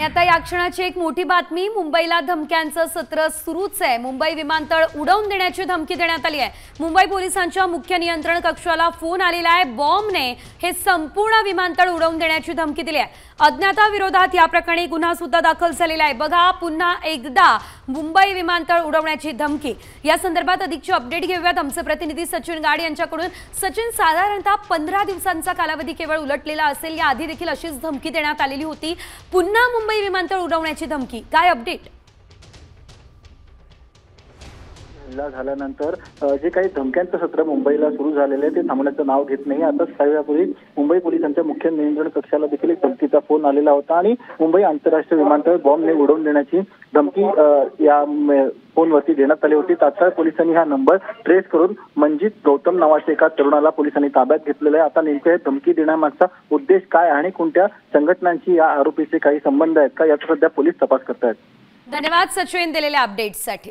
आता या क्षणाची एक मोठी बातमी। मुंबईला धमक्यांचं सत्र सुरूच आहे। मुंबई विमानतळ उडवून देण्याची धमकी देण्यात आली आहे। मुंबई पोलिसांच्या मुख्य नियंत्रण कक्षाला फोन आलेला आहे। बॉम्बने हे संपूर्ण विमानतळ उडवून देण्याची धमकी दिली आहे। अज्ञाताविरोधात या प्रकरणी गुन्हा सुद्धा दाखल झालेला आहे। बघा पुन्हा एकदा मुंबई विमानतळ उडवण्याची धमकी। या संदर्भात अधिकची अपडेट घेऊयात आमचे प्रतिनिधी सचिन गाड यांच्याकडून। सचिन, साधारणतः 15 दिवसांचा कालावधी केवळ उलटलेला असेल। या आधी देखील अशीच धमकी देण्यात आलेली होती। पुन्हा मुंबई विमानतळ उडवण्याची धमकी, काय अपडेट? झाल्यानंतर जे काही धमक्यांचं सत्र मुंबईला सुरू झालेलं आहे ते थांबण्याचं नाव घेत नाही। आता काही वेळापूर्वी मुंबई पोलिसांच्या मुख्य नियंत्रण कक्षाला देखील एक धमकीचा फोन आलेला होता आणि मुंबई आंतरराष्ट्रीय विमानतळ बॉम्बने उडवून देण्याची धमकी या फोनवरती देण्यात आली होती। तात्काळ पोलिसांनी हा नंबर ट्रेस करून मंजित गौतम नावाच्या एका तरुणाला पोलिसांनी ताब्यात घेतलेलं आहे। आता नेमकं हे धमकी देण्यामागचा उद्देश काय आणि कोणत्या संघटनांशी या आरोपीचे काही संबंध आहेत का, याचा सध्या पोलीस तपास करतायत। धन्यवाद सचिन दिलेल्या अपडेट्ससाठी।